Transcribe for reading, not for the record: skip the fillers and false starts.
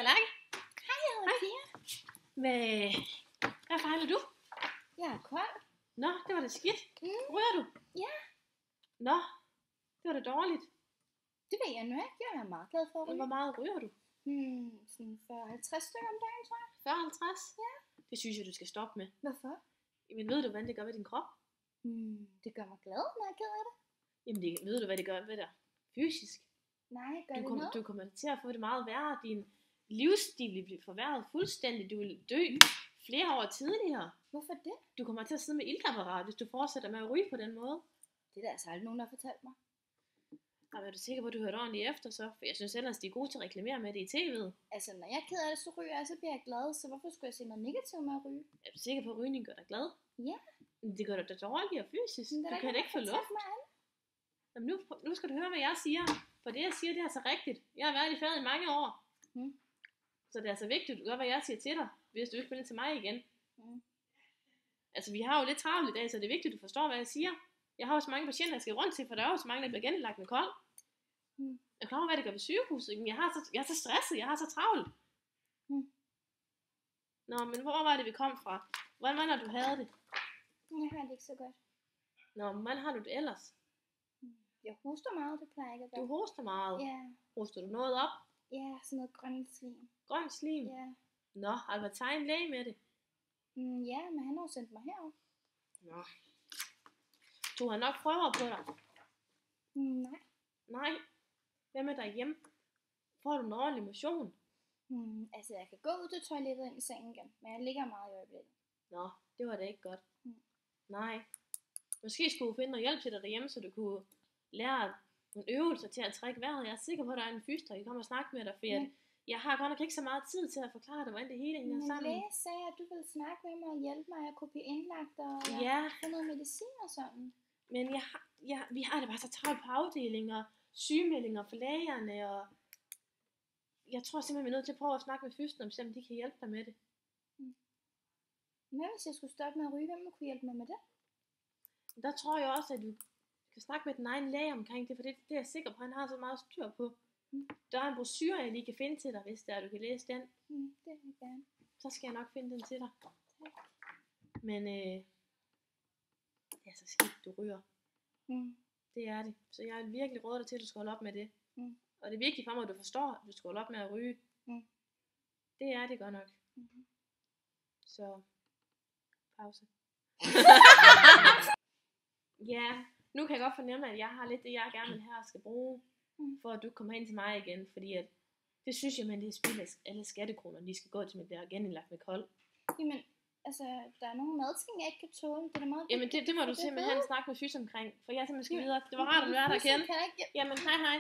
Lærke. Hej, jeg hedder Pia. Hvad fejler du? Jeg er kold. Nå, det var da skidt. Mm. Ryger du? Ja. Nå, det var da dårligt. Det ved jeg nu ikke. Jeg er meget glad for at ryge. Hvor meget ryger du? Sådan 40-50 stykker om dagen, tror jeg. 40-50? Ja. Det synes jeg, du skal stoppe med. Hvorfor? Men ved du, hvad det gør ved din krop? Det gør mig glad, når jeg er ked af det. Jamen, ved du, hvad det gør ved dig? Fysisk. Nej, gør det noget? Du kommer til at få det meget værre. Din livsstil vil blive forværret fuldstændig. Du vil dø flere år tidligere. Hvorfor det? Du kommer til at sidde med iltapparat, hvis du fortsætter med at ryge på den måde. Det er der altså aldrig nogen, der har fortalt mig. Og er du sikker på, at du hørte ordentligt efter så? For jeg synes ellers, de er gode til at reklamere med det i tv'et. Altså, når jeg er ked af det, så ryger jeg, så bliver jeg glad. Så hvorfor skulle jeg se noget negativt med at ryge? Er du sikker på, at rygning gør dig glad? Ja. Men det gør dig da dårligere fysisk. Men Du kan da ikke få luft. Jamen, nu skal du høre, hvad jeg siger. For det, jeg siger, det er altså rigtigt. Jeg har været i faget i mange år. Så det er altså vigtigt, at du gør, hvad jeg siger til dig, hvis du ikke vil til mig igen. Altså, vi har jo lidt travlt i dag, så det er vigtigt, at du forstår, hvad jeg siger. Jeg har også mange patienter, jeg skal rundt til, for der er jo så mange, der bliver genindlagt med kold. Jeg er klar over, hvad det gør ved sygehuset. Men jeg er så stresset, jeg har så travlt. Nå, men hvor var det, vi kom fra? Hvordan var det, du havde det? Jeg har det ikke så godt. Nå, men hvordan har du det ellers? Jeg hoster meget, det plejer jeg ikke at gøre. Du hoster meget? Ja. Hoster du noget op? Ja, sådan noget grønt slim. Grønt slim? Ja. Nå, har du været tegnet læge med det? Ja, men han har jo sendt mig herop. Nå. Du har nok prøver på dig? Nej. Nej? Hvad med derhjemme? Får du en ordentlig motion? Altså, jeg kan gå ud til toilettet ind i sengen igen, men jeg ligger meget i øjeblikket. Nå, det var da ikke godt. Nej. Måske skulle du finde noget hjælp til dig derhjemme, så du kunne lære nogle øvelser til at trække vejret. Jeg er sikker på, at der er en fyster, der kan komme og snakke med dig, for jeg har godt nok ikke så meget tid til at forklare dig, hvordan det hele hænger sammen. Men læge sagde, at du ville snakke med mig og hjælpe mig, at jeg kunne blive indlagt og få noget medicin og sådan. Men vi har det bare så travlt på afdelinger, sygemeldinger for lægerne, og jeg tror simpelthen, vi er nødt til at prøve at snakke med fysten, om de kan hjælpe dig med det. Hvad hvis jeg skulle stoppe med at ryge? Hvem kunne hjælpe mig med det? Der tror jeg også, at du kan snakke med din egen læge omkring det, for det er jeg sikker på, at han har så meget styr på. Der er en brochure, jeg lige kan finde til dig, hvis det er, du kan læse den. Det vil jeg gerne. Så skal jeg nok finde den til dig. Tak. Men det er så skidt, du ryger. Det er det. Så jeg vil virkelig råde dig til, at du skal holde op med det. Og det er vigtigt for mig, at du forstår, at du skal holde op med at ryge. Det er det godt nok. Så pause. Ja, nu kan jeg godt fornemme, at jeg har lidt det, jeg gerne vil have og skal bruge, for at du kommer hen til mig igen, fordi at det synes jeg, men det er spild af alle skattekroner, de skal gå til mit der genindlagt med kold. Jamen, altså, der er nogle madting, jeg ikke kan tåle. Det er meget Jamen, det må du simpelthen snakke med fys omkring, for jeg simpelthen skal videre. Det var rart at være der igen. Jamen, hej hej.